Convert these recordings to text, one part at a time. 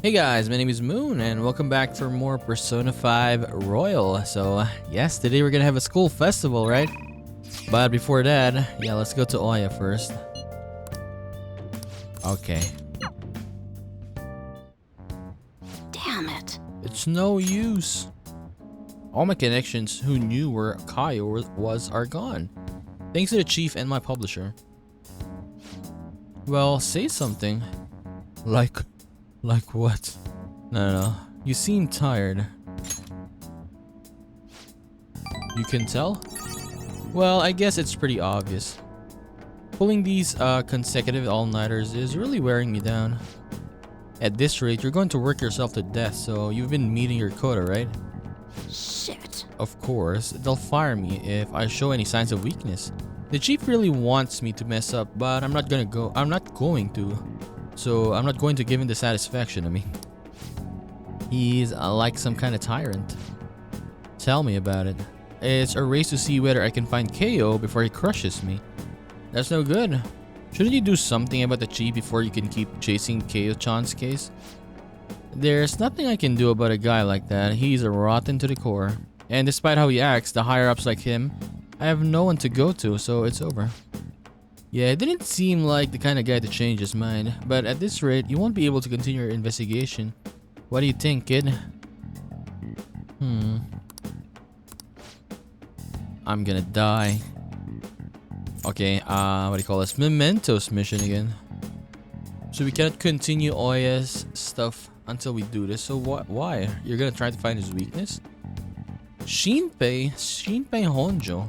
Hey guys, my name is Moon and welcome back for more Persona 5 Royal. So yes, today we're gonna have a school festival, right? But before that, yeah, let's go to Oya first. Okay. Damn it. It's no use. All my connections who knew where Kaio was are gone. Thanks to the chief and my publisher. Well, say something. Like what? No. You seem tired. You can tell? Well, I guess it's pretty obvious. Pulling these consecutive all-nighters is really wearing me down. At this rate, you're going to work yourself to death, so you've been meeting your quota, right? Shit. Of course, they'll fire me if I show any signs of weakness. The chief really wants me to mess up, but I'm not going to. So I'm not going to give him the satisfaction. I mean, he's like some kind of tyrant. Tell me about it. It's a race to see whether I can find KO before he crushes me. That's no good. Shouldn't you do something about the chief before you can keep chasing KO-chan's case? There's nothing I can do about a guy like that. He's a rotten to the core. And despite how he acts, the higher-ups like him, I have no one to go to, so it's over. Yeah, it didn't seem like the kind of guy to change his mind, but at this rate, you won't be able to continue your investigation. What do you think, kid? I'm gonna die. Okay, what do you call this? Mementos mission again. So we cannot continue Oya's stuff until we do this. So why? You're gonna try to find his weakness? Shinpei Honjo.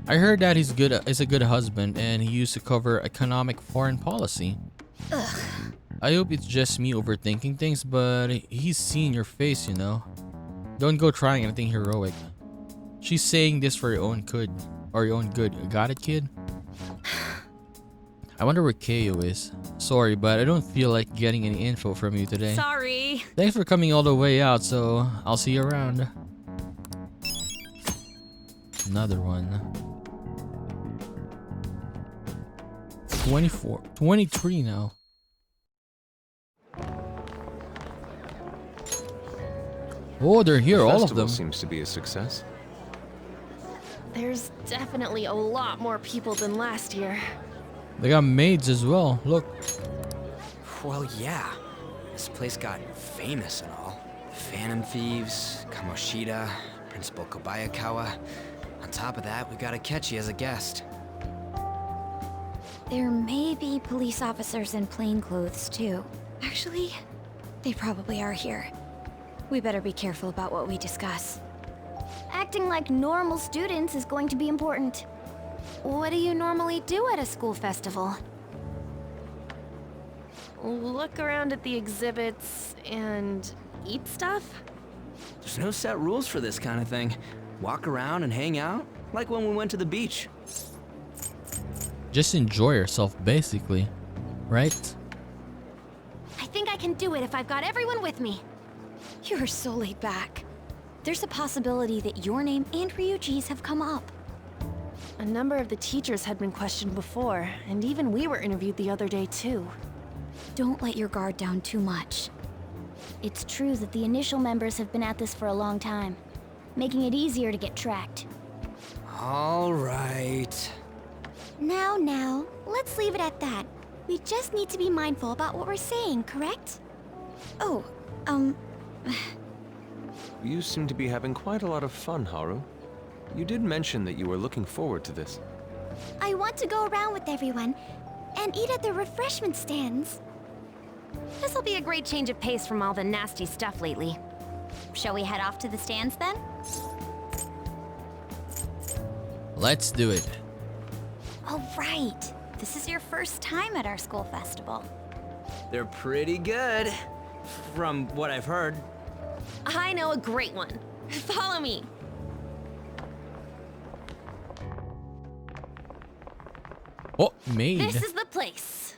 I heard that he's a good husband and he used to cover economic foreign policy. Ugh. I hope it's just me overthinking things, but he's seen your face, you know. Don't go trying anything heroic. She's saying this for your own good. Or your own good. Got it, kid? I wonder where KO is. Sorry, but I don't feel like getting any info from you today. Sorry. Thanks for coming all the way out, so I'll see you around. Another one. 23 now. Oh, they're here, all of them. Seems to be a success. There's definitely a lot more people than last year. They got maids as well. Look. Well, yeah. This place got famous and all. The Phantom Thieves, Kamoshida, Principal Kobayakawa. On top of that, we got Akechi as a guest. There may be police officers in plain clothes, too. Actually, they probably are here. We better be careful about what we discuss. Acting like normal students is going to be important. What do you normally do at a school festival? Look around at the exhibits and eat stuff? There's no set rules for this kind of thing. Walk around and hang out, like when we went to the beach. Just enjoy yourself, basically. Right? I think I can do it if I've got everyone with me. You're so laid back. There's a possibility that your name and Ryuji's have come up. A number of the teachers had been questioned before, and even we were interviewed the other day too. Don't let your guard down too much. It's true that the initial members have been at this for a long time, making it easier to get tracked. All right. Now, let's leave it at that. We just need to be mindful about what we're saying, correct? Oh, You seem to be having quite a lot of fun, Haru. You did mention that you were looking forward to this. I want to go around with everyone and eat at the refreshment stands. This'll be a great change of pace from all the nasty stuff lately. Shall we head off to the stands then? Let's do it. Oh, right. This is your first time at our school festival. They're pretty good, from what I've heard. I know a great one. Follow me. Oh, maid. This is the place.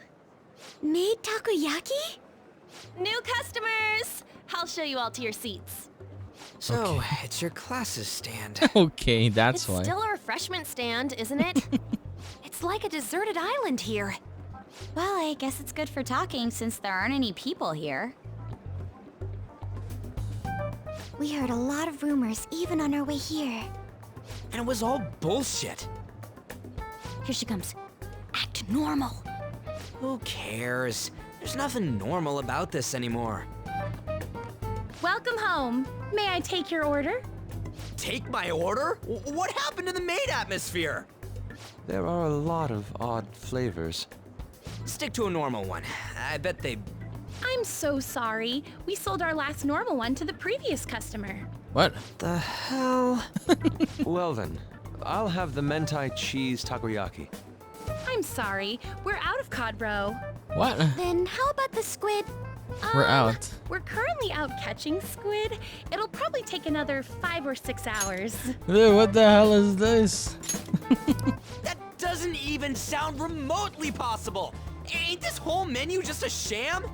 Made takoyaki? New customers! I'll show you all to your seats. So, it's your class's stand. Okay, that's It's why. still a refreshment stand, isn't it? It's like a deserted island here. Well, I guess it's good for talking since there aren't any people here. We heard a lot of rumors even on our way here. And it was all bullshit. Here she comes. Act normal. Who cares? There's nothing normal about this anymore. Welcome home. May I take your order? Take my order? What happened to the maid atmosphere? There are a lot of odd flavors. Stick to a normal one. I bet they... I'm so sorry. We sold our last normal one to the previous customer. What? The hell? Well then, I'll have the mentai cheese takoyaki. I'm sorry. We're out of cod roe. What? Then how about the squid? We're out. We're currently out catching squid. It'll probably take another 5 or 6 hours. Dude, what the hell is this? That doesn't even sound remotely possible. Ain't this whole menu just a sham?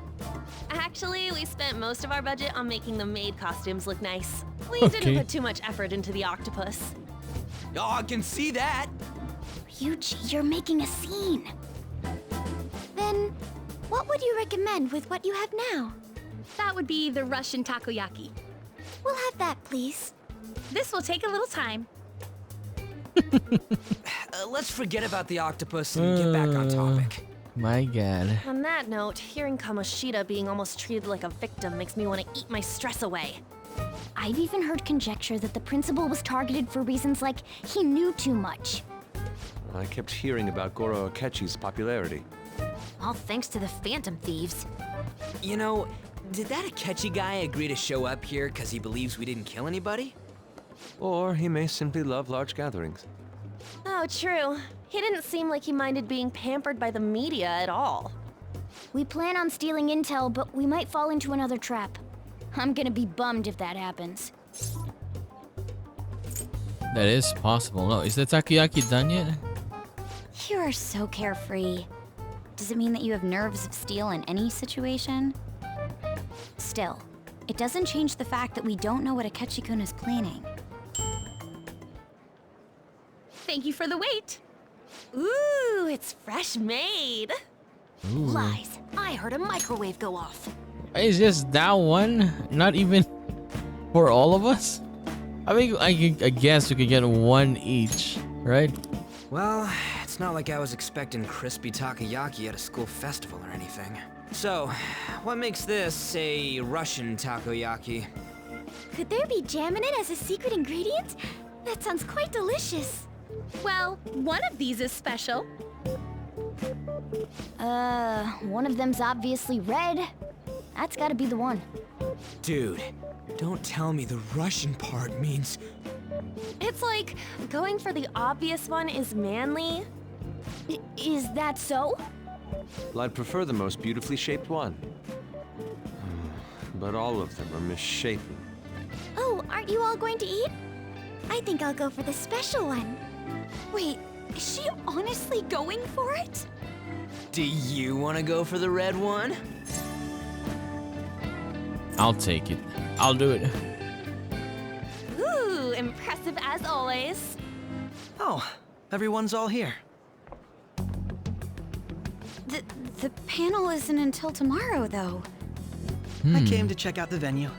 Actually, we spent most of our budget on making the maid costumes look nice. We Okay. didn't put too much effort into the octopus. Oh, I can see that. Ryuji, you're making a scene. Then, what would you recommend with what you have now? That would be the Russian takoyaki. We'll have that, please. This will take a little time. Let's forget about the octopus and get back on topic. My god. On that note, hearing Kamoshida being almost treated like a victim makes me want to eat my stress away. I've even heard conjecture that the principal was targeted for reasons like he knew too much. I kept hearing about Goro Akechi's popularity. All thanks to the Phantom Thieves. You know, did that Akechi guy agree to show up here because he believes we didn't kill anybody? Or he may simply love large gatherings. Oh, true. He didn't seem like he minded being pampered by the media at all. We plan on stealing intel, but we might fall into another trap. I'm gonna be bummed if that happens. That is possible. No, is the takoyaki done yet? You are so carefree. Does it mean that you have nerves of steel in any situation? Still, it doesn't change the fact that we don't know what Akechi-kun is planning. Thank you for the wait. Ooh, it's fresh made. Ooh. Lies. I heard a microwave go off. Is just that one? Not even for all of us? I mean, I guess we could get one each, right? Well, it's not like I was expecting crispy takoyaki at a school festival or anything. So, what makes this a Russian takoyaki? Could there be jam in it as a secret ingredient? That sounds quite delicious. Well, one of these is special. One of them's obviously red. That's gotta be the one. Dude, don't tell me the Russian part means... It's like going for the obvious one is manly. Is that so? Well, I'd prefer the most beautifully shaped one. But all of them are misshapen. Oh, aren't you all going to eat? I think I'll go for the special one. Wait, is she honestly going for it? Do you want to go for the red one? I'll take it. I'll do it. Ooh, impressive as always. Oh, everyone's all here. The panel isn't until tomorrow, though. I came to check out the venue.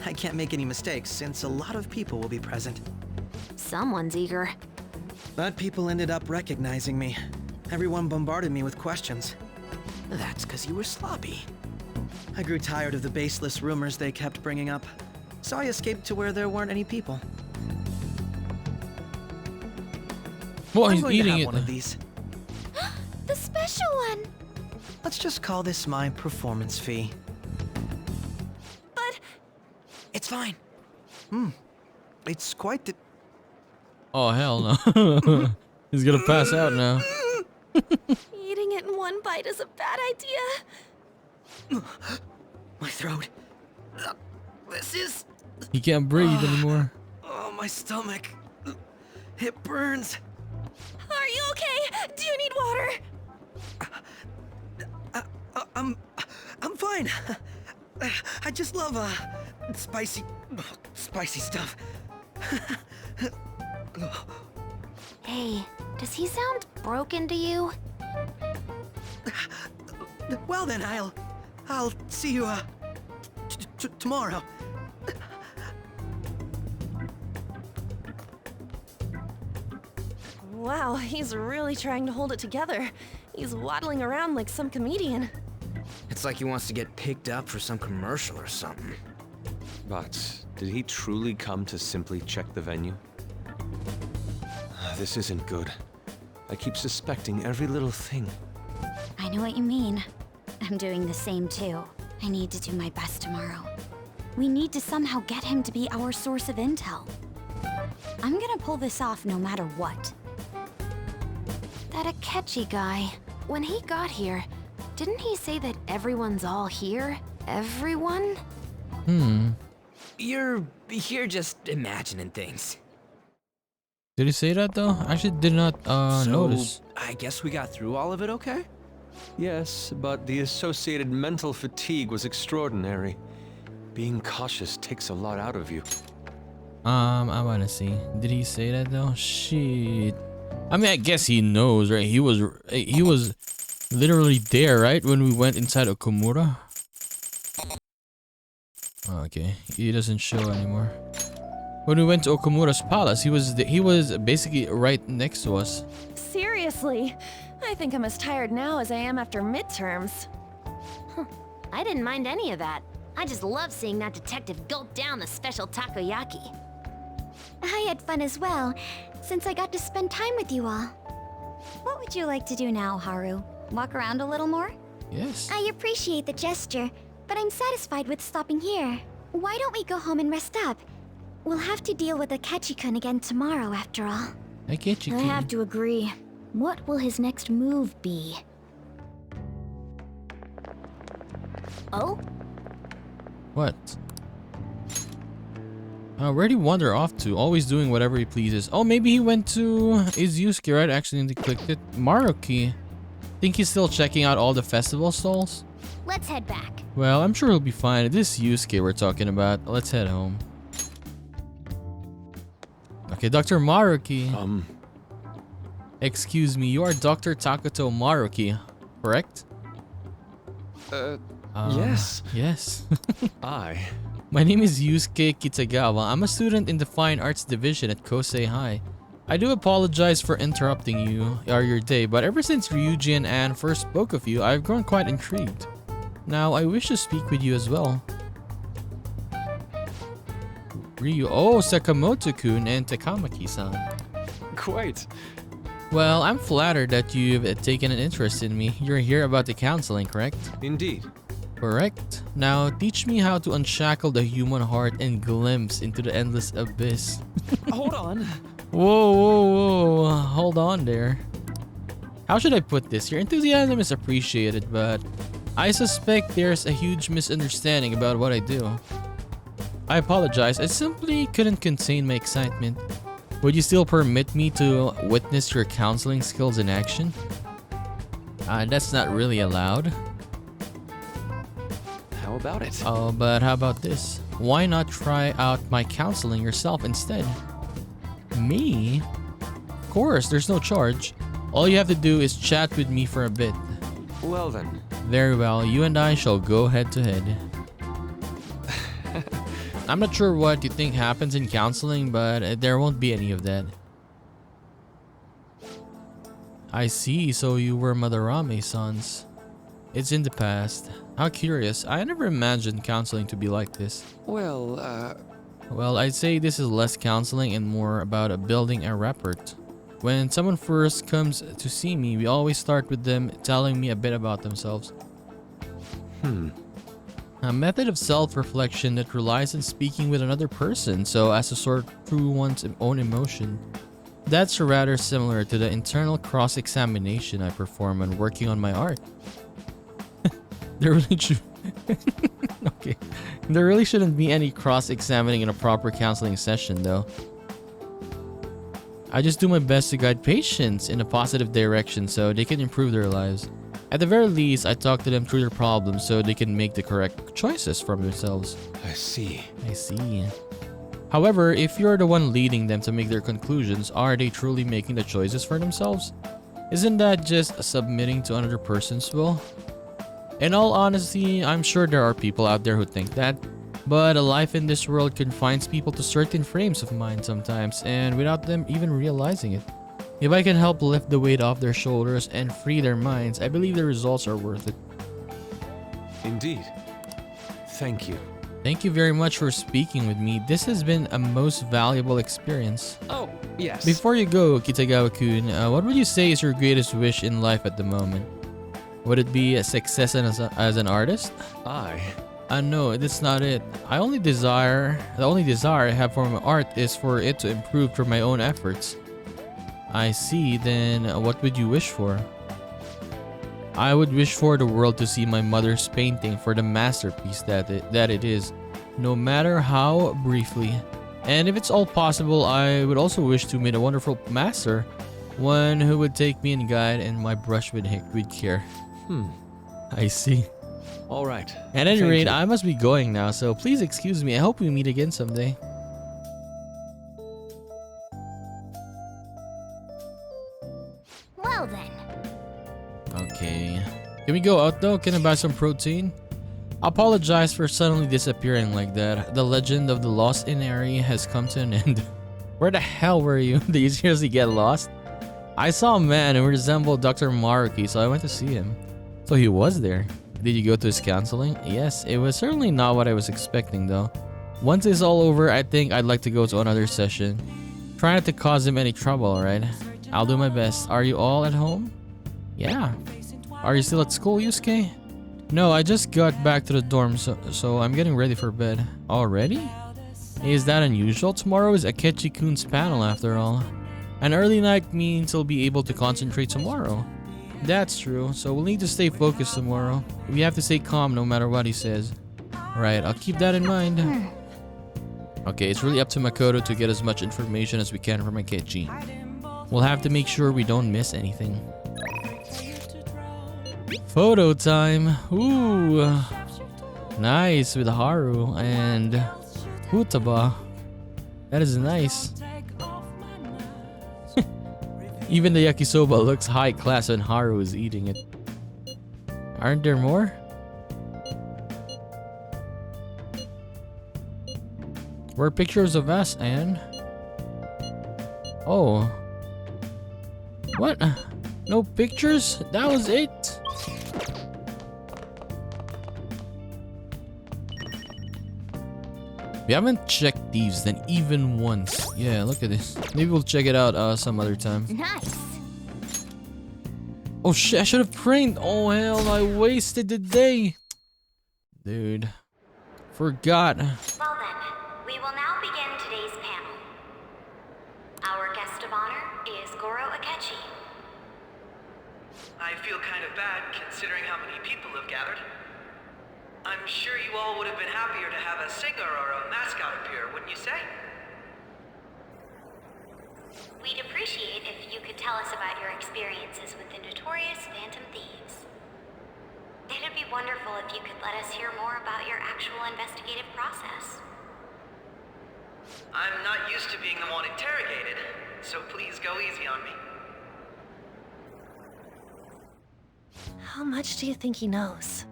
I can't make any mistakes since a lot of people will be present. Someone's eager. But people ended up recognizing me. Everyone bombarded me with questions. That's because you were sloppy. I grew tired of the baseless rumors they kept bringing up, so I escaped to where there weren't any people. Well, I'm he's going to eating have it. one of these. The special one! Let's just call this my performance fee. But It's fine. It's quite the... Oh, hell no. He's gonna pass out now. eating it in one bite is a bad idea. My throat. This is... He can't breathe anymore. Oh, my stomach. It burns. Are you okay? Do you need water? I'm fine. I just love spicy stuff. Hey, does he sound broken to you? Well then, I'll see you tomorrow. Wow, he's really trying to hold it together. He's waddling around like some comedian. It's like he wants to get picked up for some commercial or something. But did he truly come to simply check the venue? This isn't good. I keep suspecting every little thing. I know what you mean. I'm doing the same too. I need to do my best tomorrow. We need to somehow get him to be our source of intel. I'm gonna pull this off no matter what. That Akechi guy, when he got here, didn't he say that everyone's all here? Everyone? You're just imagining things. Did he say that though? I actually did not notice. I guess we got through all of it okay? Yes, but the associated mental fatigue was extraordinary. Being cautious takes a lot out of you. I wanna see. Did he say that though? Shit. I mean, I guess he knows, right? He was literally there, right? When we went inside Okumura. Oh, okay, he doesn't show anymore. When we went to Okumura's palace, he was basically right next to us. Seriously, I think I'm as tired now as I am after midterms. I didn't mind any of that. I just love seeing that detective gulp down the special takoyaki. I had fun as well, since I got to spend time with you all. What would you like to do now, Haru? Walk around a little more? Yes. I appreciate the gesture, but I'm satisfied with stopping here. Why don't we go home and rest up? We'll have to deal with Akechi-kun again tomorrow, after all. Akechi. I have to agree. What will his next move be? Oh? What? Where'd he wander off to? Always doing whatever he pleases. Oh, maybe he went to... Is Yusuke, right? Accidentally clicked it. Maruki. Think he's still checking out all the festival stalls? Let's head back. Well, I'm sure he'll be fine. This is Yusuke we're talking about. Let's head home. Okay, Dr. Maruki. Excuse me, you are Dr. Takuto Maruki, correct? Yes. Yes. My name is Yusuke Kitagawa. I'm a student in the Fine Arts Division at Kosei High. I do apologize for interrupting you or your day, but ever since Ryuji and Anne first spoke of you, I've grown quite intrigued. Now, I wish to speak with you as well. Sakamoto-kun and Takamaki-san. Quite. Well, I'm flattered that you've taken an interest in me. You're here about the counseling, correct? Indeed. Correct. Now, teach me how to unshackle the human heart and glimpse into the endless abyss. Hold on. Whoa. Hold on there. How should I put this? Your enthusiasm is appreciated, but I suspect there's a huge misunderstanding about what I do. I apologize. I simply couldn't contain my excitement. Would you still permit me to witness your counseling skills in action? That's not really allowed. How about it? Oh, but how about this? Why not try out my counseling yourself instead? Me? Of course, there's no charge. All you have to do is chat with me for a bit. Well then. Very well, you and I shall go head to head. I'm not sure what you think happens in counseling, but there won't be any of that. I see, so you were Madarame-san's. It's in the past. How curious. I never imagined counseling to be like this. Well, I'd say this is less counseling and more about building a rapport. When someone first comes to see me, we always start with them telling me a bit about themselves. A method of self-reflection that relies on speaking with another person so as to sort through one's own emotion. That's rather similar to the internal cross-examination I perform when working on my art. There really shouldn't be any cross-examining in a proper counseling session though. I just do my best to guide patients in a positive direction so they can improve their lives. At the very least, I talk to them through their problems so they can make the correct choices for themselves. I see. However, if you're the one leading them to make their conclusions, are they truly making the choices for themselves? Isn't that just submitting to another person's will? In all honesty, I'm sure there are people out there who think that, but a life in this world confines people to certain frames of mind sometimes, and without them even realizing it. If I can help lift the weight off their shoulders and free their minds, I believe the results are worth it. Indeed. Thank you. Thank you very much for speaking with me. This has been a most valuable experience. Oh, yes. Before you go, Kitagawa-kun, what would you say is your greatest wish in life at the moment? Would it be a success as an artist? No, that's not it. The only desire I have for my art is for it to improve through my own efforts. I see, then what would you wish for? I would wish for the world to see my mother's painting for the masterpiece that it is, no matter how briefly. And if it's all possible, I would also wish to meet a wonderful master, one who would take me and guide and my brush with care. I see. All right. At any rate, I must be going now, so please excuse me. I hope we meet again someday. Well then. Okay. Can we go out though? Can I buy some protein? Apologize for suddenly disappearing like that. The legend of the lost Inari has come to an end. Where the hell were you? Did you seriously get lost? I saw a man who resembled Dr. Maruki, so I went to see him. So he was there. Did you go to his counseling? Yes, it was certainly not what I was expecting though. Once it's all over, I think I'd like to go to another session. Try not to cause him any trouble, alright? I'll do my best. Are you all at home? Yeah. Are you still at school, Yusuke? No, I just got back to the dorm, so I'm getting ready for bed. Already? Is that unusual? Tomorrow is Akechi-kun's panel after all. An early night means he'll be able to concentrate tomorrow. That's true, so we'll need to stay focused tomorrow. We have to stay calm no matter what he says. Right, I'll keep that in mind. Okay, it's really up to Makoto to get as much information as we can from Akechi. We'll have to make sure we don't miss anything. Photo time! Ooh! Nice with Haru and Futaba. That is nice. Even the yakisoba looks high class when Haru is eating it. Aren't there more? Were pictures of us and... Oh. What? No pictures? That was it? We haven't checked these then even once. Yeah, look at this. Maybe we'll check it out some other time. Nice. Oh shit, I should have prayed. Oh hell, I wasted the day. Dude. Forgot. Well then, we will now begin today's panel. Our guest of honor is Goro Akechi. I feel kind of bad considering how many people have gathered. I'm sure you all would have been happier to have a singer or a mascot appear, wouldn't you say? We'd appreciate if you could tell us about your experiences with the notorious Phantom Thieves. It'd be wonderful if you could let us hear more about your actual investigative process. I'm not used to being the one interrogated, so please go easy on me. How much do you think he knows?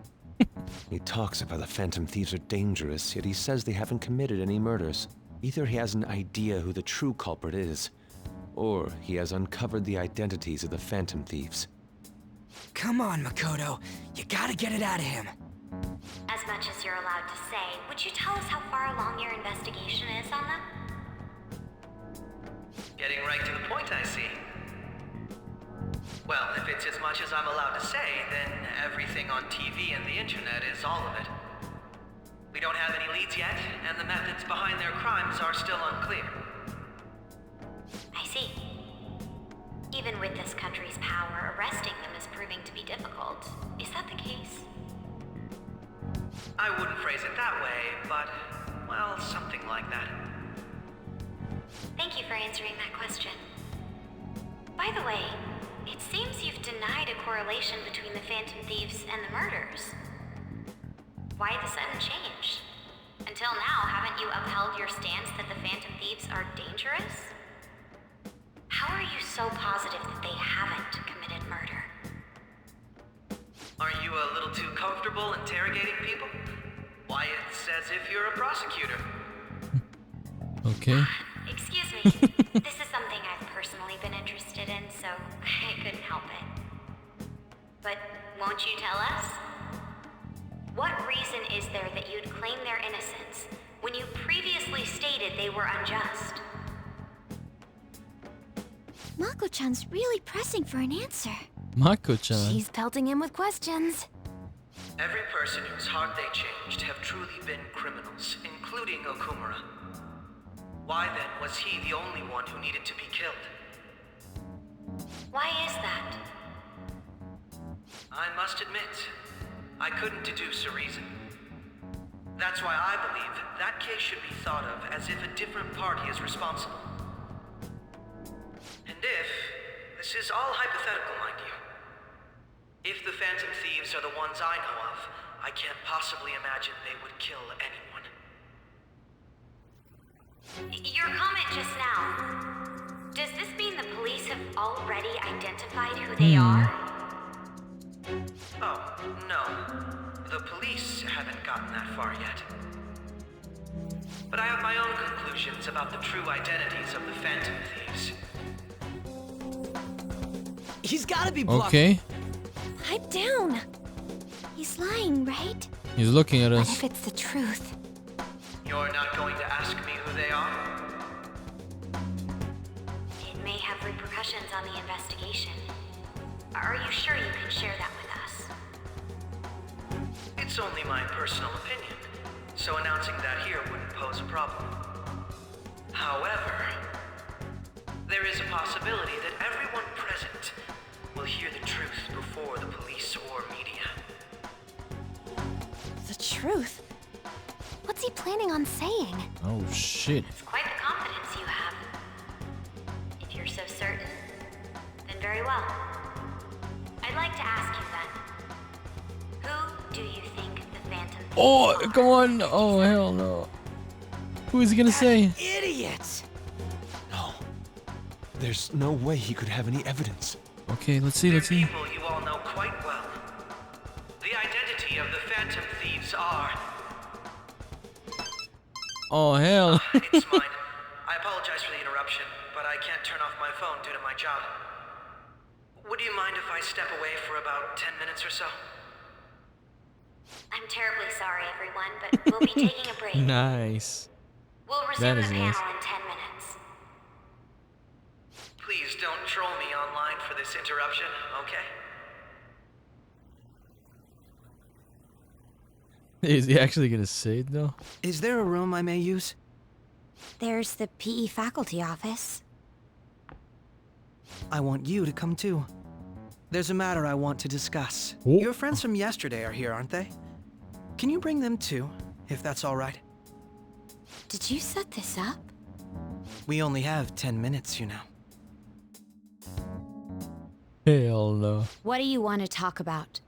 He talks about the Phantom Thieves are dangerous, yet he says they haven't committed any murders. Either he has an idea who the true culprit is, or he has uncovered the identities of the Phantom Thieves. Come on, Makoto. You gotta get it out of him. As much as you're allowed to say, would you tell us how far along your investigation is on them? Getting right to the point, I see. Well, if it's as much as I'm allowed to say, then everything on TV and the internet is all of it. We don't have any leads yet, and the methods behind their crimes are still unclear. I see. Even with this country's power, arresting them is proving to be difficult. Is that the case? I wouldn't phrase it that way, but, well, something like that. Thank you for answering that question. By the way, it seems you've denied a correlation between the Phantom Thieves and the murders. Why the sudden change? Until now, haven't you upheld your stance that the Phantom Thieves are dangerous? How are you so positive that they haven't committed murder? Aren't you a little too comfortable interrogating people? Why, it's as if you're a prosecutor. Okay. Excuse me. This is something I've personally been interested in, so I couldn't help it. But won't you tell us? What reason is there that you'd claim their innocence when you previously stated they were unjust? Mako-chan's really pressing for an answer. Mako-chan. She's pelting him with questions. Every person whose heart they changed have truly been criminals, including Okumura. Why then was he the only one who needed to be killed? Why is that? I must admit, I couldn't deduce a reason. That's why I believe that case should be thought of as if a different party is responsible. And if, this is all hypothetical, mind you, if the Phantom Thieves are the ones I know of, I can't possibly imagine they would kill anyone. Your comment just now, does this mean the police have already identified who they are? Oh, no. The police haven't gotten that far yet. But I have my own conclusions about the true identities of the Phantom Thieves. He's gotta be bluffing. Okay. Pipe down. He's lying, right? He's looking at But us. if it's the truth, You're not going to ask me who they are? It may have repercussions on the investigation. Are you sure you can share that with us? It's only my personal opinion, so announcing that here wouldn't pose a problem. However, there is a possibility that everyone present will hear the truth before the police or media. the truth. What's he planning on saying? Oh shit. It's quite the confidence you have. If you're so certain, then very well. I'd like to ask you then, who do you think the Phantom Thieves Oh, are? come on. Oh, hell no. Who is he gonna say? Idiot! No. There's no way he could have any evidence. Okay, let's see, They're let's see. people you all know quite well. The identity of the Phantom Thieves are... Oh, hell. It's mine. I apologize for the interruption, but I can't turn off my phone due to my job. Would you mind if I step away for about 10 minutes or so? I'm terribly sorry, everyone, but we'll be taking a break. Nice. We'll That resume is the panel nice. in 10 minutes. Please don't troll me online for this interruption, okay? Is he actually gonna say it though? Is there a room I may use? There's the PE faculty office. I want you to come too. There's a matter I want to discuss. Oh. Your friends from yesterday are here, aren't they? Can you bring them too, if that's all right? Did you set this up? We only have 10 minutes, you know. Hell no. What do you want to talk about?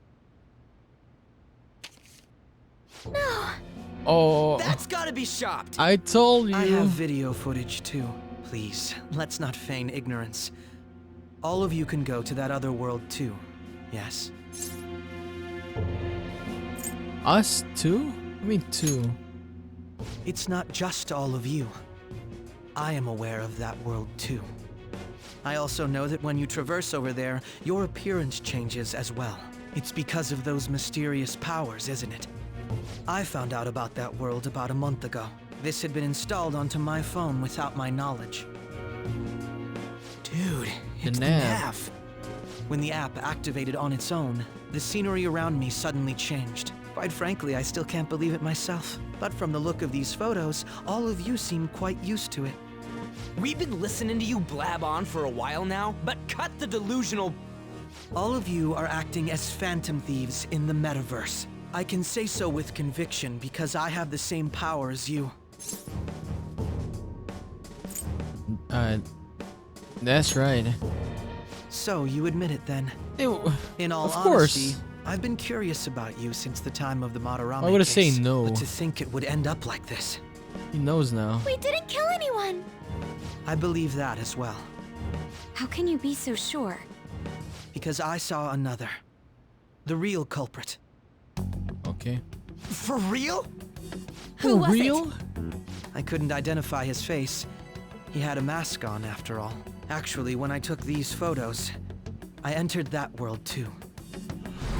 Oh, That's gotta be shopped! I told you. I have video footage too. Please, let's not feign ignorance. All of you can go to that other world too, yes? Us too? I mean two. It's not just all of you. I am aware of that world too. I also know that when you traverse over there, your appearance changes as well. It's because of those mysterious powers, isn't it? I found out about that world about a month ago. This had been installed onto my phone without my knowledge. Dude, it's the nav. When the app activated on its own, the scenery around me suddenly changed. Quite frankly, I still can't believe it myself. But from the look of these photos, all of you seem quite used to it. We've been listening to you blab on for a while now, but cut the delusional... All of you are acting as Phantom Thieves in the metaverse. I can say so with conviction because I have the same power as you. That's right. So you admit it then. In all of honesty, course. I've been curious about you since the time of the Madarame Why would I say case, no? But to think it would end up like this. He knows now. We didn't kill anyone. I believe that as well. How can you be so sure? Because I saw another. The real culprit. Okay. For real? Who was real? it? I couldn't identify his face, He had a mask on, after all. Actually, when I took these photos, I entered that world too.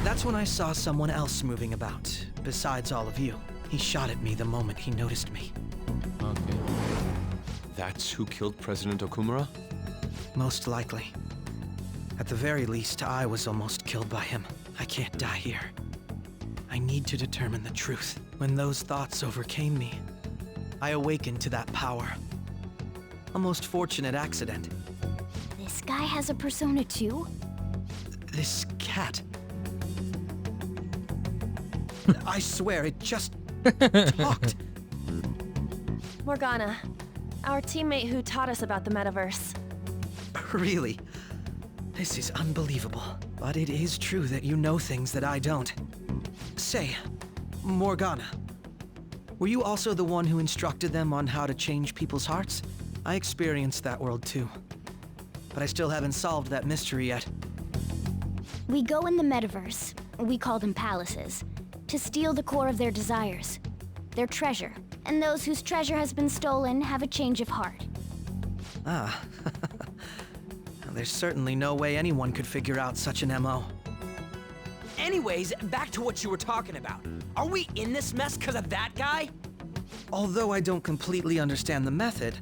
That's when I saw someone else moving about, besides all of you. He shot at me the moment he noticed me. Okay. That's who killed President Okumura? Most likely. At the very least, I was almost killed by him. I can't die here. I need to determine the truth. When those thoughts overcame me, I awakened to that power. A most fortunate accident. This guy has a persona too? This cat. I swear, it just talked. Morgana, our teammate who taught us about the metaverse. Really? This is unbelievable. But it is true that you know things that I don't. Say, Morgana, were you also the one who instructed them on how to change people's hearts? I experienced that world too. But I still haven't solved that mystery yet. We go in the metaverse, we call them palaces, to steal the core of their desires, their treasure. And those whose treasure has been stolen have a change of heart. Ah. There's certainly no way anyone could figure out such an MO. Anyways, back to what you were talking about. Are we in this mess because of that guy? Although I don't completely understand the method,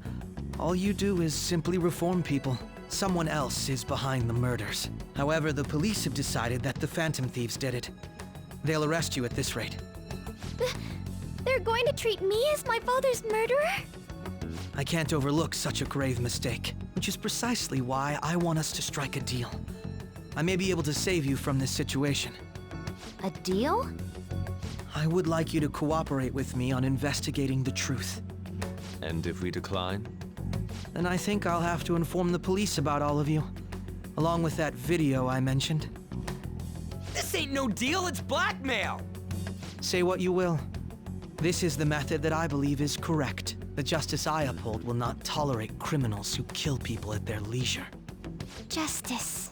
all you do is simply reform people. Someone else is behind the murders. However, the police have decided that the Phantom Thieves did it. They'll arrest you at this rate. They're going to treat me as my father's murderer? I can't overlook such a grave mistake, which is precisely why I want us to strike a deal. I may be able to save you from this situation. A deal? I would like you to cooperate with me on investigating the truth. And if we decline? Then I think I'll have to inform the police about all of you, along with that video I mentioned. This ain't no deal, it's blackmail! Say what you will. This is the method that I believe is correct. The justice I uphold will not tolerate criminals who kill people at their leisure. Justice.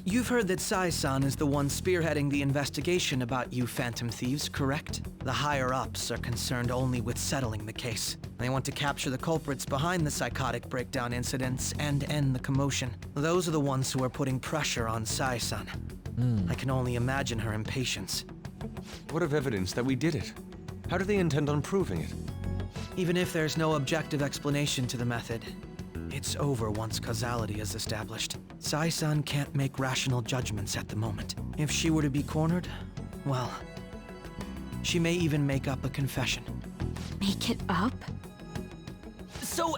You've heard that Sai-san is the one spearheading the investigation about you Phantom Thieves, correct? The higher-ups are concerned only with settling the case. They want to capture the culprits behind the psychotic breakdown incidents and end the commotion. Those are the ones who are putting pressure on Sai-san. I can only imagine her impatience. What of evidence that we did it? How do they intend on proving it? Even if there's no objective explanation to the method, it's over once causality is established. Sai-san can't make rational judgments at the moment. If she were to be cornered, well, she may even make up a confession. Make it up? So,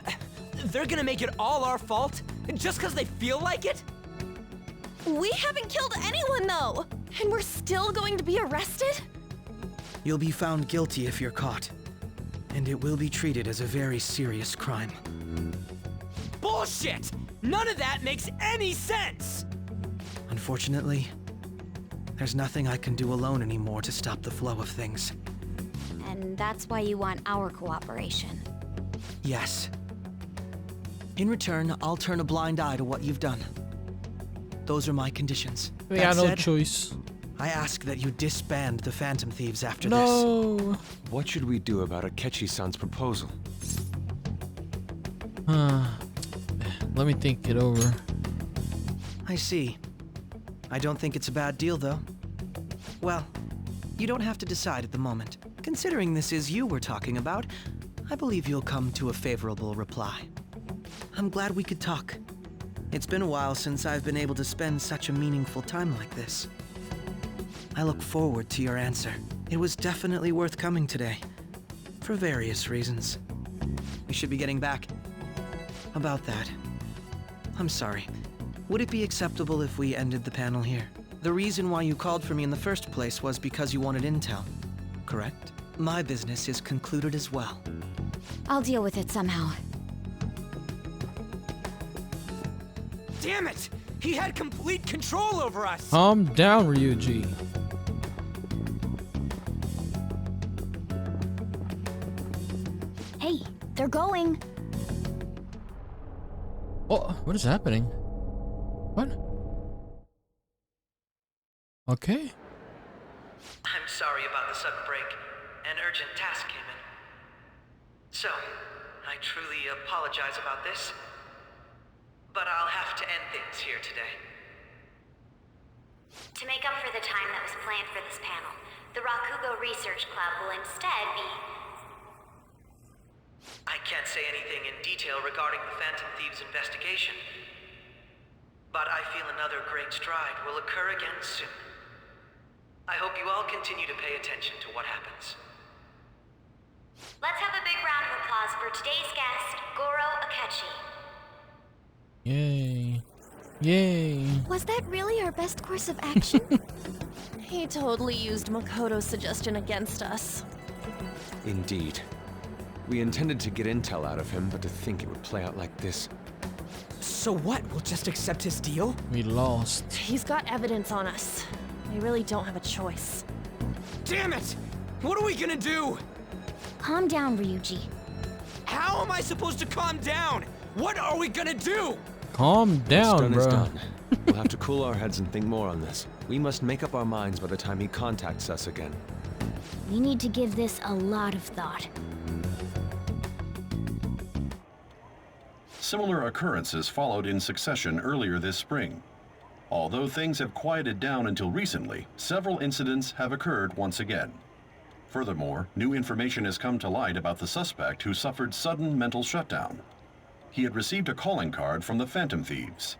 they're gonna make it all our fault? Just because they feel like it? We haven't killed anyone, though! And we're still going to be arrested? You'll be found guilty if you're caught, and it will be treated as a very serious crime. Bullshit! None of that makes any sense! Unfortunately, there's nothing I can do alone anymore to stop the flow of things. And that's why you want our cooperation. Yes. In return, I'll turn a blind eye to what you've done. Those are my conditions. We That got no said, choice. I ask that you disband the Phantom Thieves after this. No. What should we do about Akechi-san's proposal? Let me think it over. I see. I don't think it's a bad deal, though. Well, you don't have to decide at the moment. Considering this is you we're talking about, I believe you'll come to a favorable reply. I'm glad we could talk. It's been a while since I've been able to spend such a meaningful time like this. I look forward to your answer. It was definitely worth coming today, for various reasons. We should be getting back. About that, I'm sorry. Would it be acceptable if we ended the panel here? The reason why you called for me in the first place was because you wanted intel, correct? My business is concluded as well. I'll deal with it somehow. Damn it! He had complete control over us! Calm down, Ryuji. Hey, they're going. Oh, what is happening? What? Okay. I'm sorry about the sudden break. An urgent task came in. So, I truly apologize about this. But I'll have to end things here today. To make up for the time that was planned for this panel, the Rakugo Research Club will instead be... I can't say anything in detail regarding the Phantom Thieves investigation, but I feel another great stride will occur again soon. I hope you all continue to pay attention to what happens. Let's have a big round of applause for today's guest, Goro Akechi. Yay. Yay. Was that really our best course of action? He totally used Makoto's suggestion against us. Indeed. We intended to get intel out of him, but to think it would play out like this. So what? We'll just accept his deal? We lost. He's got evidence on us. We really don't have a choice. Damn it! What are we gonna do? Calm down, Ryuji. How am I supposed to calm down? What are we gonna do? Calm down, What's bro. done is done. We'll have to cool our heads and think more on this. We must make up our minds by the time he contacts us again. We need to give this a lot of thought. Similar occurrences followed in succession earlier this spring. Although things have quieted down until recently, several incidents have occurred once again. Furthermore, new information has come to light about the suspect who suffered sudden mental shutdown. He had received a calling card from the Phantom Thieves.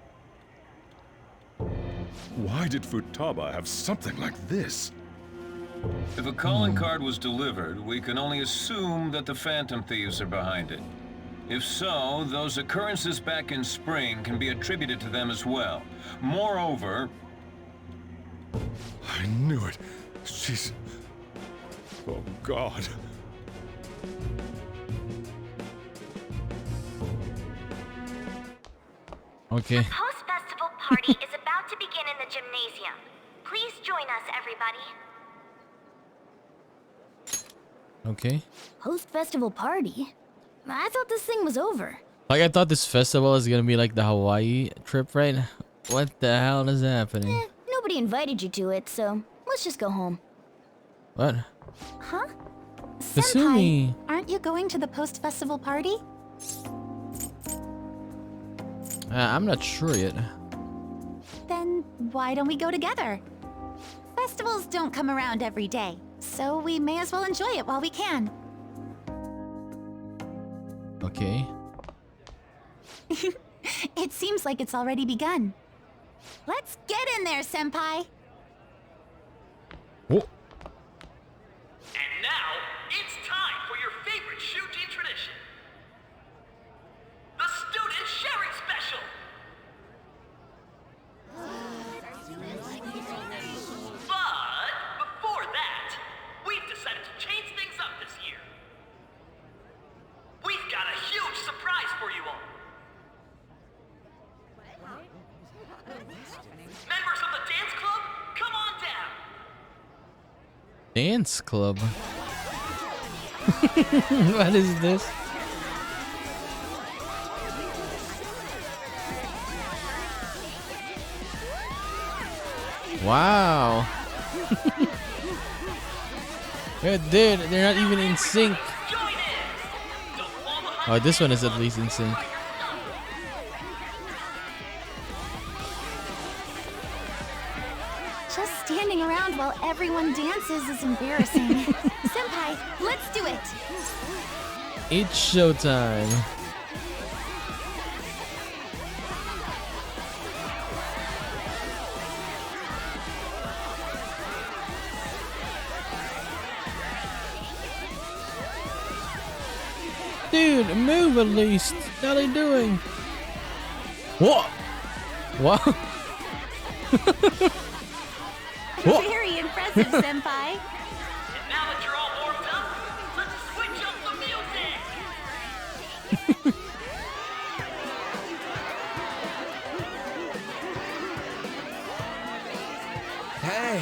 Why did Futaba have something like this? If a calling card was delivered, we can only assume that the Phantom Thieves are behind it. If so, those occurrences back in spring can be attributed to them as well. Moreover... I knew it. She's... Oh, God. Okay. The post-festival party is about to begin in the gymnasium. Please join us, everybody. Okay. Post-festival party? I thought this thing was over. Like, I thought this festival is gonna be like the Hawaii trip, right? What the hell is happening? Nobody invited you to it, so let's just go home. What? Huh? Kasumi. Senpai, aren't you going to the post-festival party? I'm not sure yet. Then why don't we go together? Festivals don't come around every day, so we may as well enjoy it while we can. Okay. It seems like it's already begun. Let's get in there, Senpai! Oh. And now, it's time for your favorite Shujin tradition. The Student Sharing Special! But, before that, we've decided to change things up this year. We've got a huge surprise for you all. Members of the dance club, come on down. Dance club. What is this? Wow. Yeah, dude, they're not even in sync. Oh, this one is at least in sync. Just standing around while everyone dances is embarrassing. Senpai, let's do it! It's showtime. Dude, move at least. What are they doing? What? What? What? Very impressive, Senpai. And now that you're all warmed up, let's switch up the music! Hey,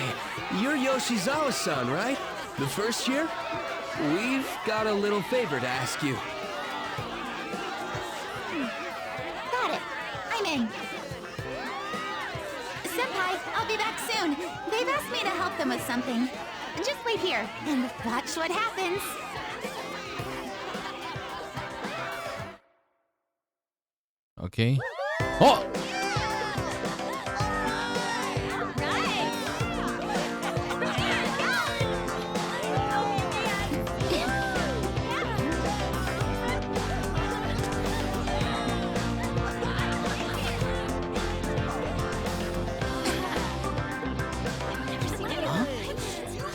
you're Yoshizawa-san, right? The first year? We've got a little favor to ask you. Got it. I'm in. Senpai, I'll be back soon. They've asked me to help them with something. Just wait here and watch what happens. Okay. Oh!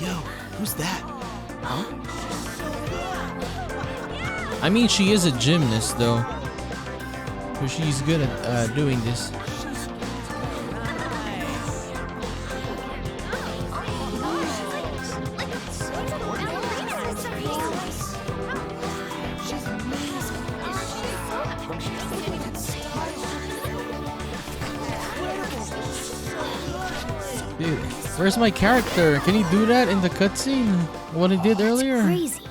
Yo, who's that? Huh? I mean, she is a gymnast, though. So she's good at doing this. Dude, where's my character? Can he do that in the cutscene? What he did earlier? Crazy.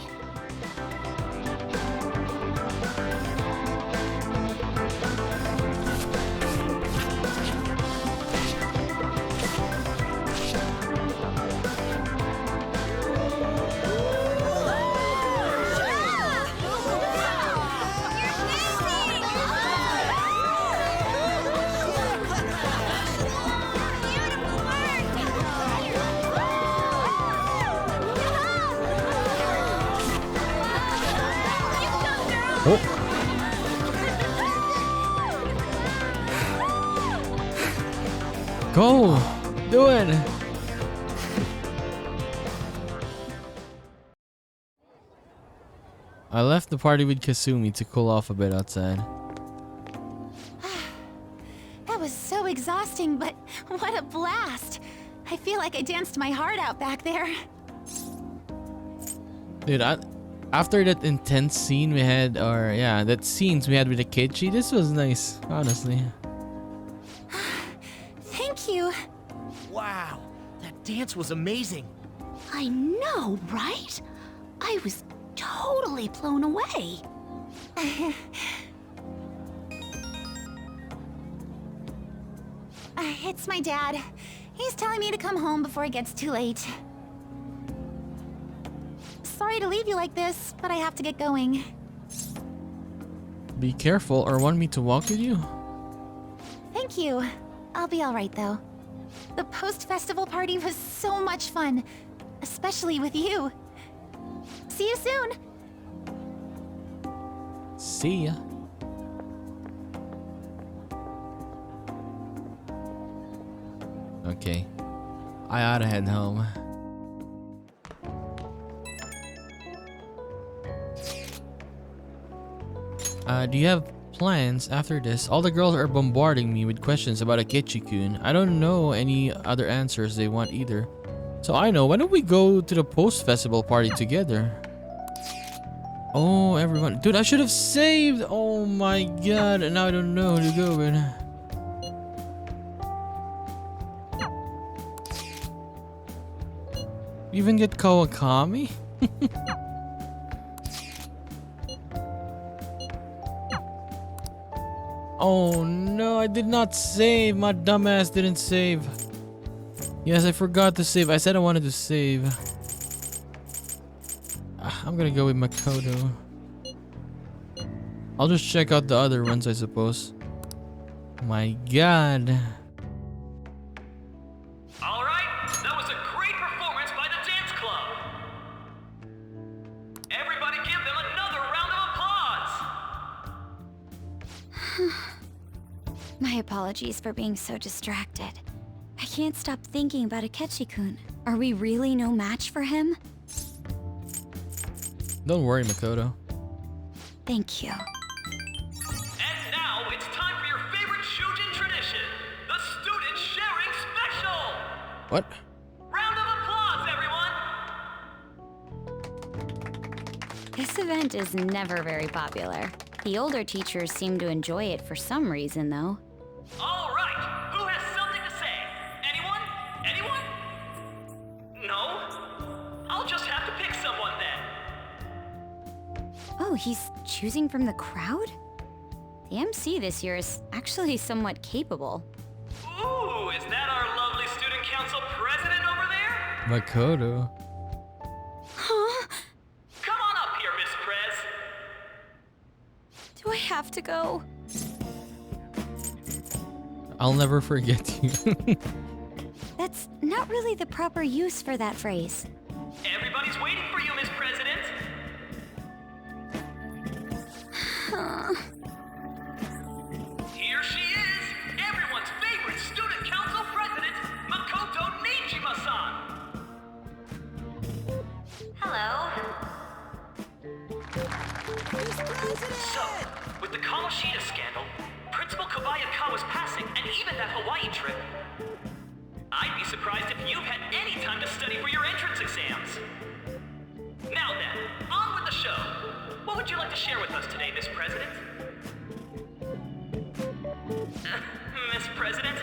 Go! Do it! I left the party with Kasumi to cool off a bit outside. That was so exhausting, but what a blast! I feel like I danced my heart out back there. Dude, after that intense scene we had, that scenes we had with Akechi, this was nice, honestly. Thank you. Wow, that dance was amazing. I know, right? I was totally blown away. It's my dad. He's telling me to come home before it gets too late. Sorry to leave you like this, but I have to get going. Be careful, or want me to walk with you? Thank you. I'll be alright though. The post-festival party was so much fun, especially with you. See you soon! See ya. Okay. I oughta head home. Do you have plans after this? All the girls are bombarding me with questions about Akechi-kun. I don't know any other answers they want either. So I know, why don't we go to the post-festival party together? Oh, everyone. Dude, I should have saved! Oh my god, and now I don't know who to go with. You even get Kawakami? Oh no, I did not save. My dumbass didn't save. Yes, I forgot to save. I said I wanted to save. I'm gonna go with Makoto. I'll just check out the other ones, I suppose. My god. Alright, that was a great performance by the dance club. Everybody give them another round of applause. My apologies for being so distracted. I can't stop thinking about Akechi-kun. Are we really no match for him? Don't worry, Makoto. Thank you. And now it's time for your favorite Shujin tradition, the student sharing special. What? Round of applause, everyone. This event is never very popular. The older teachers seem to enjoy it for some reason, though. All right, who has something to say? Anyone? Anyone? No? I'll just have to pick someone then. Oh, he's choosing from the crowd? The MC this year is actually somewhat capable. Ooh, is that our lovely student council president over there? Makoto. Huh? Come on up here, Miss Prez. Do I have to go? I'll never forget you. That's not really the proper use for that phrase. Everybody's waiting for you, Miss President. Here she is, everyone's favorite student council president, Makoto Nijima-san. Hello. So, with the Kamoshida scandal, Principal Kobayakawa's passing, and even that Hawaii trip, I'd be surprised if you've had any time to study for your entrance exams. Now then, on with the show. What would you like to share with us today, Miss President? Miss President?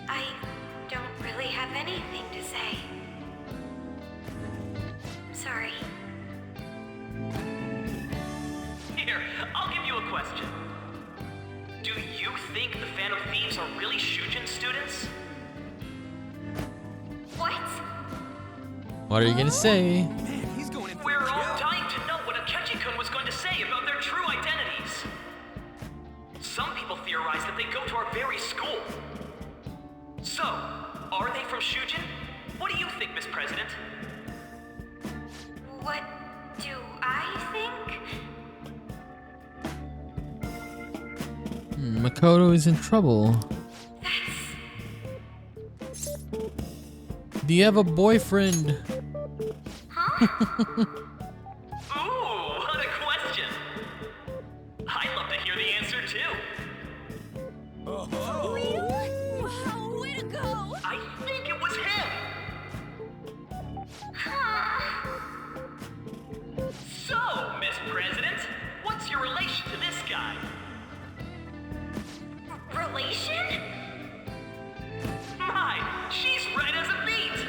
I don't really have anything to say. Sorry. Here, I'll give you a question. Do you think the Phantom Thieves are really Shujin students? What? What are you gonna say? We're all dying to know what Akechi-kun was going to say about their true identities. Some people theorize that they go to our very school. So, are they from Shujin? What do you think, Miss President? What do I think? Makoto is in trouble. Do you have a boyfriend? Huh? Ooh, what a question. I'd love to hear the answer too. Really? Wow, way to go! I think it was him. So, Miss President, what's your relation to this guy? Relation? My, she's red as a beet.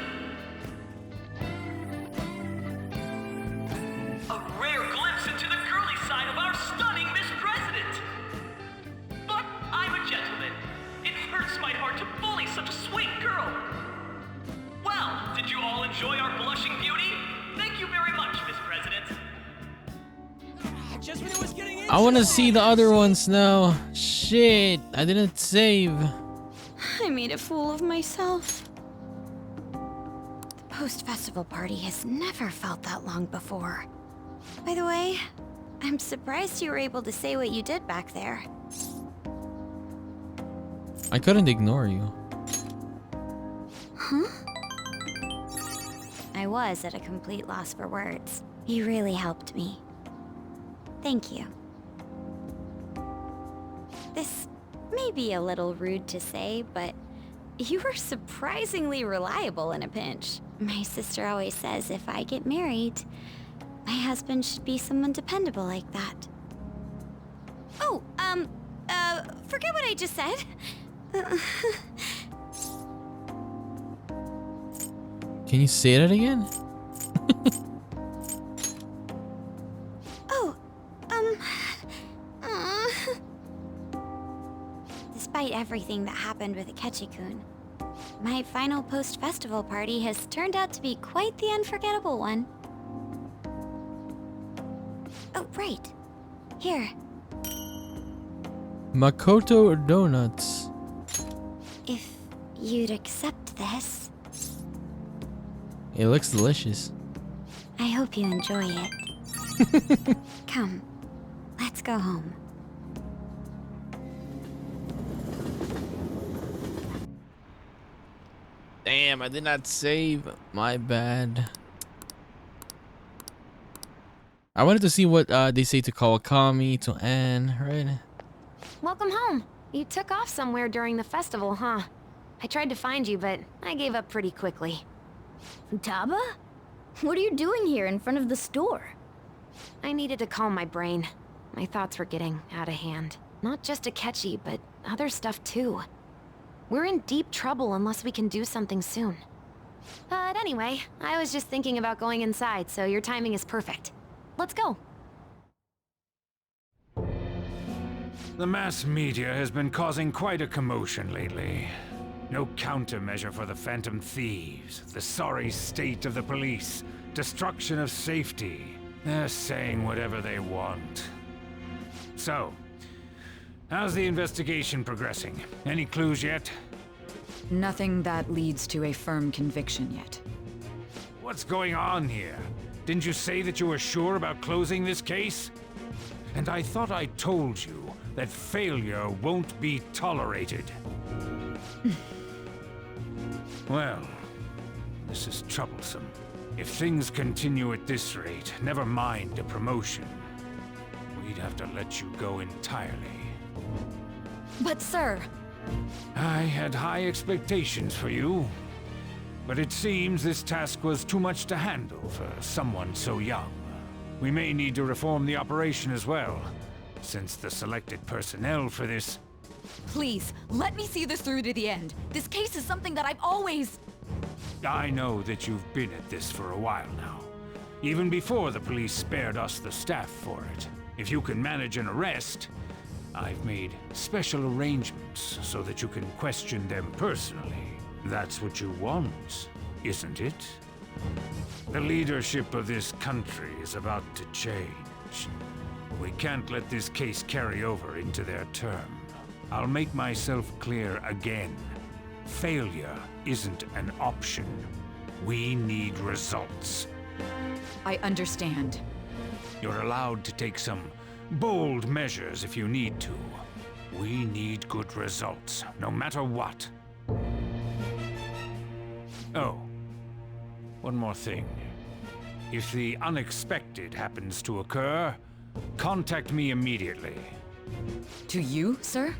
A rare glimpse into the girly side of our stunning Miss President. But I'm a gentleman. It hurts my heart to bully such a sweet girl. Well, did you all enjoy our blushing beauty? Thank you very much, Miss President. Just when it was getting I want to see the other ones now. Shit, I didn't save. I made a fool of myself. The post-festival party has never felt that long before. By the way, I'm surprised you were able to say what you did back there. I couldn't ignore you. Huh? I was at a complete loss for words. You really helped me. Thank you. This may be a little rude to say, but you were surprisingly reliable in a pinch. My sister always says if I get married, my husband should be someone dependable like that. Oh, forget what I just said. Can you say that again? Despite everything that happened with Akechi-kun, my final post-festival party has turned out to be quite the unforgettable one. Oh, right. Here. Makoto donuts. If you'd accept this. It looks delicious. I hope you enjoy it. Come, let's go home. Damn, I did not save. My bad. I wanted to see what they say to Kawakami, to Anne, right? Welcome home. You took off somewhere during the festival, huh? I tried to find you, but I gave up pretty quickly. Futaba? What are you doing here in front of the store? I needed to calm my brain. My thoughts were getting out of hand. Not just Akechi, but other stuff too. We're in deep trouble unless we can do something soon. But anyway, I was just thinking about going inside, so your timing is perfect. Let's go. The mass media has been causing quite a commotion lately. No countermeasure for the Phantom Thieves, the sorry state of the police, destruction of safety. They're saying whatever they want. So, How's the investigation progressing? Any clues yet? Nothing that leads to a firm conviction yet. What's going on here? Didn't you say that you were sure about closing this case? And I thought I told you that failure won't be tolerated. Well, this is troublesome. If things continue at this rate, never mind a promotion. We'd have to let you go entirely. But sir... I had high expectations for you. But it seems this task was too much to handle for someone so young. We may need to reform the operation as well, since the selected personnel for this... Please, let me see this through to the end. This case is something that I've always... I know that you've been at this for a while now. Even before the police spared us the staff for it. If you can manage an arrest, I've made special arrangements so that you can question them personally. That's what you want, isn't it? The leadership of this country is about to change. We can't let this case carry over into their term. I'll make myself clear again. Failure isn't an option. We need results. I understand. You're allowed to take some bold measures if you need to. We need good results, no matter what. Oh, one more thing. If the unexpected happens to occur, contact me immediately. To you, sir?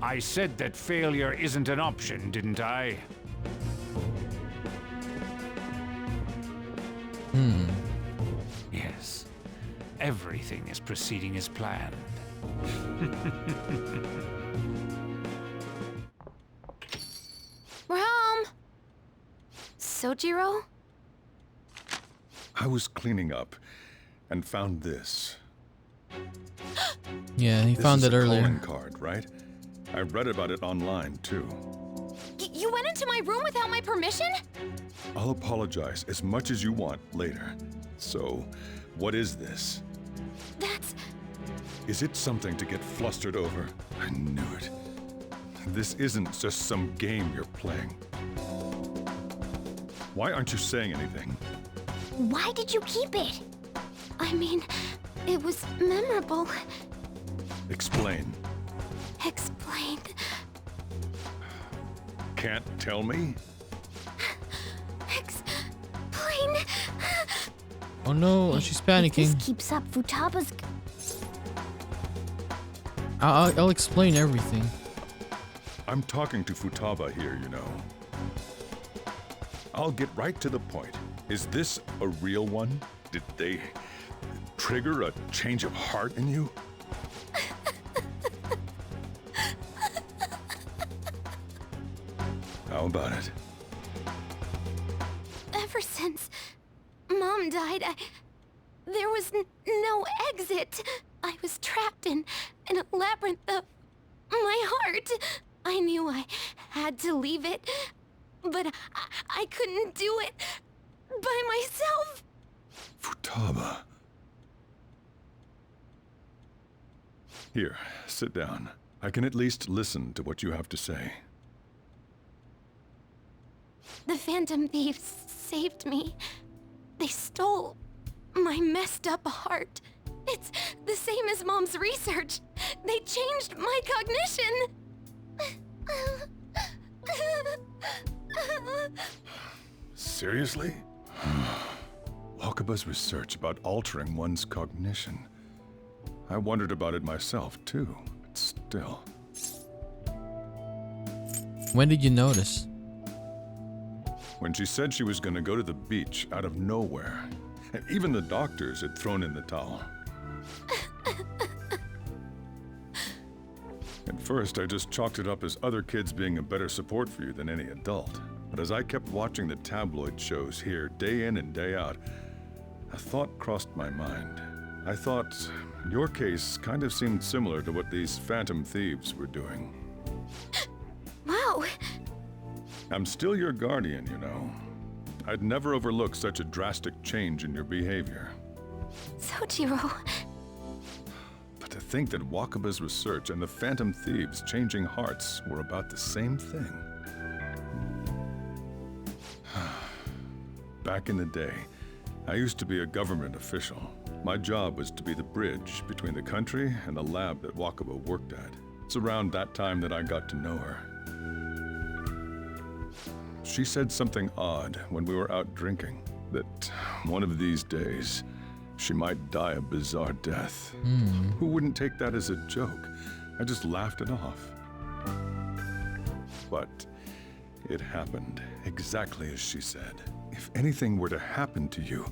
I said that failure isn't an option, didn't I? Yes. Everything is proceeding as planned. We're home! Sojiro? I was cleaning up and found this. Yeah, he found it earlier. This is a calling card, right? I read about it online, too. You went into my room without my permission? I'll apologize as much as you want later. So, what is this? That's... Is it something to get flustered over? I knew it. This isn't just some game you're playing. Why aren't you saying anything? Why did you keep it? I mean, it was memorable. Explain. Explain. Can't tell me? Explain. Oh no, she's panicking. If this keeps up, Futaba's... I'll explain everything. I'm talking to Futaba here, you know. I'll get right to the point. Is this a real one? Did they trigger a change of heart in you? How about it? Ever since Mom died, there was no exit. I was trapped in a labyrinth of my heart. I knew I had to leave it, but I couldn't do it by myself. Futaba. Here, sit down. I can at least listen to what you have to say. The Phantom Thieves saved me. They stole my messed up heart. It's the same as Mom's research. They changed my cognition. Seriously? Wakaba's research about altering one's cognition. I wondered about it myself, too, but still. When did you notice? When she said she was going to go to the beach out of nowhere. And even the doctors had thrown in the towel. At first, I just chalked it up as other kids being a better support for you than any adult. But as I kept watching the tabloid shows here, day in and day out, a thought crossed my mind. I thought your case kind of seemed similar to what these Phantom Thieves were doing. Wow. I'm still your guardian, you know. I'd never overlook such a drastic change in your behavior. Sojiro. But to think that Wakaba's research and the Phantom Thieves' changing hearts were about the same thing. Back in the day, I used to be a government official. My job was to be the bridge between the country and the lab that Wakaba worked at. It's around that time that I got to know her. She said something odd when we were out drinking, that one of these days, she might die a bizarre death. Who wouldn't take that as a joke? I just laughed it off. But it happened exactly as she said. If anything were to happen to you,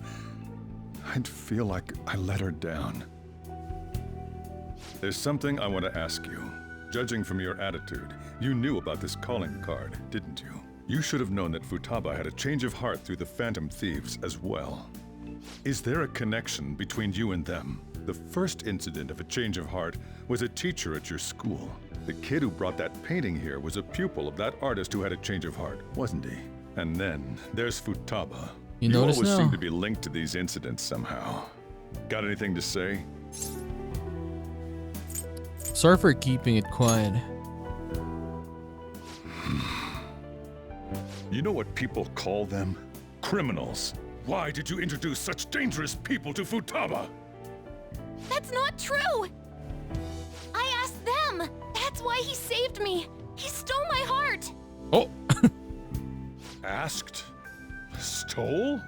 I'd feel like I let her down. There's something I want to ask you. Judging from your attitude, you knew about this calling card, didn't you? You should have known that Futaba had a change of heart through the Phantom Thieves as well. Is there a connection between you and them? The first incident of a change of heart was a teacher at your school. The kid who brought that painting here was a pupil of that artist who had a change of heart, wasn't he? And then there's Futaba. You notice always now? seem to be linked to these incidents somehow. Got anything to say? Sorry for keeping it quiet. You know what people call them? Criminals. Why did you introduce such dangerous people to Futaba? That's not true! I asked them! That's why he saved me! He stole my heart! Oh! Asked? Stole?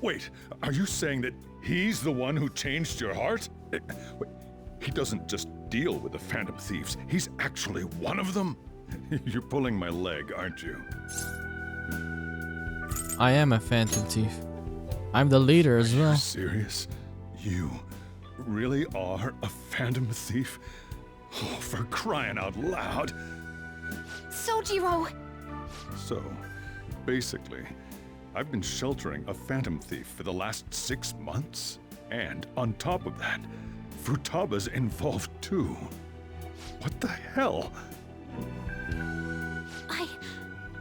Wait, are you saying that he's the one who changed your heart? Wait, he doesn't just deal with the Phantom Thieves, he's actually one of them? You're pulling my leg, aren't you? I am a Phantom Thief. I'm the leader as well. Are you serious? You really are a Phantom Thief? Oh, for crying out loud! Sojiro! So, basically, I've been sheltering a Phantom Thief for the last 6 months. And on top of that, Futaba's involved too. What the hell?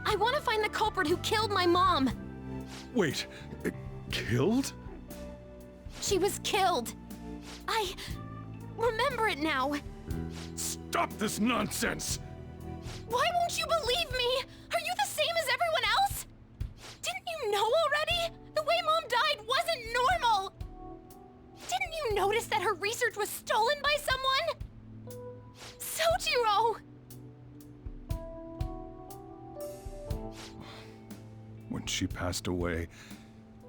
I want to find the culprit who killed my mom! Wait, killed? She was killed! I remember it now! Stop this nonsense! Why won't you believe me? Are you the same as everyone else? Didn't you know already? The way Mom died wasn't normal! Didn't you notice that her research was stolen by someone? Sojiro! When she passed away,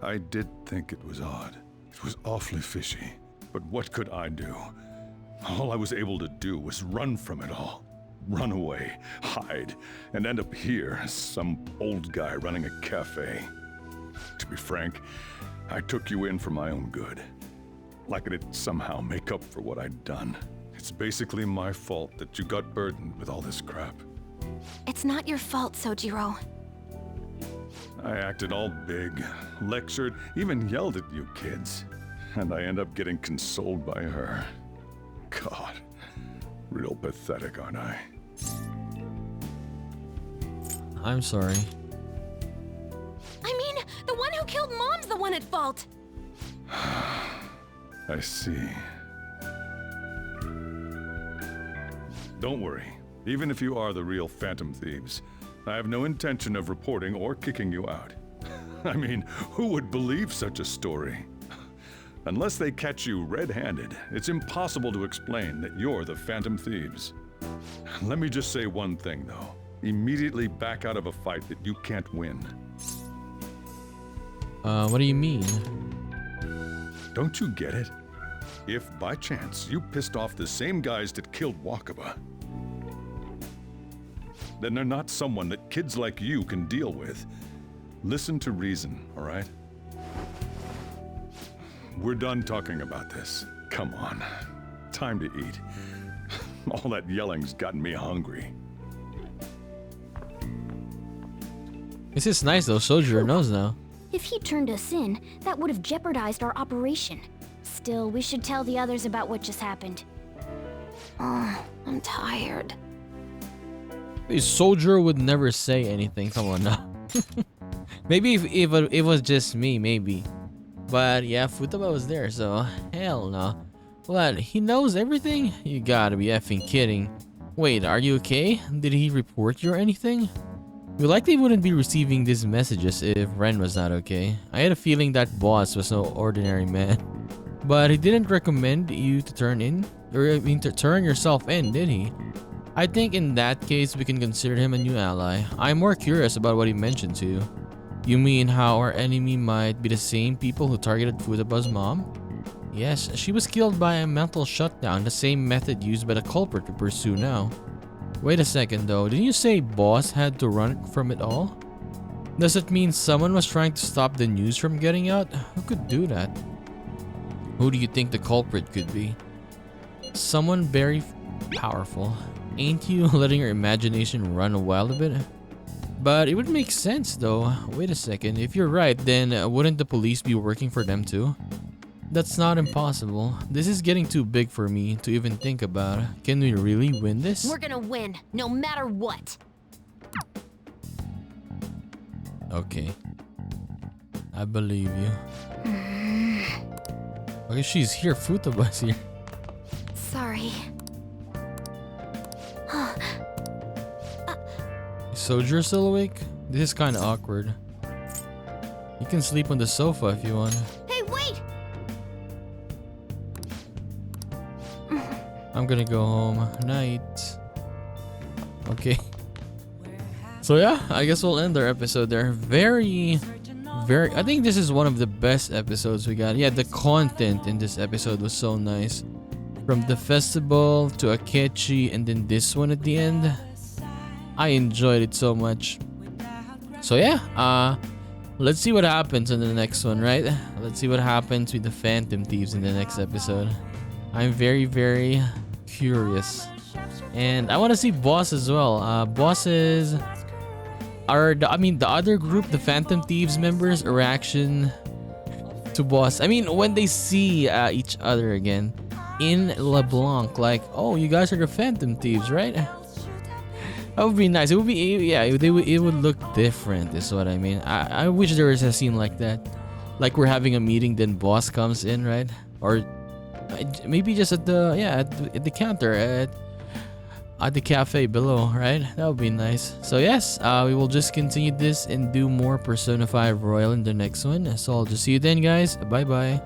I did think it was odd. It was awfully fishy. But what could I do? All I was able to do was run from it all. Run away, hide, and end up here as some old guy running a cafe. To be frank, I took you in for my own good. Like it'd somehow make up for what I'd done. It's basically my fault that you got burdened with all this crap. It's not your fault, Sojiro. I acted all big, lectured, even yelled at you kids. And I end up getting consoled by her. God, real pathetic, aren't I? I'm sorry. I mean, the one who killed Mom's the one at fault! I see. Don't worry. Even if you are the real Phantom Thieves, I have no intention of reporting or kicking you out. I mean, who would believe such a story? Unless they catch you red-handed, it's impossible to explain that you're the Phantom Thieves. Let me just say one thing, though. Immediately back out of a fight that you can't win. What do you mean? Don't you get it? If, by chance, you pissed off the same guys that killed Wakaba, then they're not someone that kids like you can deal with. Listen to reason, all right? We're done talking about this. Come on. Time to eat. All that yelling's gotten me hungry. This is nice though, Sojiro knows now. If he turned us in, that would have jeopardized our operation. Still, we should tell the others about what just happened. Oh, I'm tired. A soldier would never say anything. Come on now. Maybe if it was just me, maybe. But yeah, Futaba was there, so hell no. What, he knows everything? You gotta be effing kidding. Wait, are you okay? Did he report you or anything? We likely wouldn't be receiving these messages if Ren was not okay. I had a feeling that boss was no ordinary man. But he didn't recommend you to turn yourself in, did he? I think in that case we can consider him a new ally. I'm more curious about what he mentioned to you. You mean how our enemy might be the same people who targeted Futaba's mom? Yes, she was killed by a mental shutdown, the same method used by the culprit to pursue now. Wait a second though, didn't you say boss had to run from it all? Does it mean someone was trying to stop the news from getting out? Who could do that? Who do you think the culprit could be? Someone very powerful. Ain't you letting your imagination run wild a bit? But it would make sense though. Wait a second, if you're right, then wouldn't the police be working for them too? That's not impossible. This is getting too big for me to even think about. Can we really win this? We're gonna win, no matter what. Okay. I believe you. Okay, she's here. Futaba's here. Sorry. Is Sojiro still awake? This is kind of awkward. You can sleep on the sofa if you want. Hey, wait! I'm gonna go home. Night. Okay. So yeah, I guess we'll end our episode there. I think this is one of the best episodes we got. Yeah, the content in this episode was so nice. From the festival to Akechi and then this one at the end. I enjoyed it so much. So yeah, let's see what happens in the next one, right? Let's see what happens with the Phantom Thieves in the next episode. I'm very, very curious. And I want to see Boss as well. Bosses are, the other group, the Phantom Thieves members, a reaction to Boss. I mean, when they see each other again in LeBlanc, like, oh, you guys are the Phantom Thieves, right? That would be nice. It would be, yeah, it would look different, is what I mean. I wish there was a scene like that. Like we're having a meeting, then Boss comes in, right? Or maybe just at the, at the counter at the cafe below, right? That would be nice. So yes, we will just continue this and do more Persona 5 Royal in the next one. So I'll just see you then, guys. Bye bye.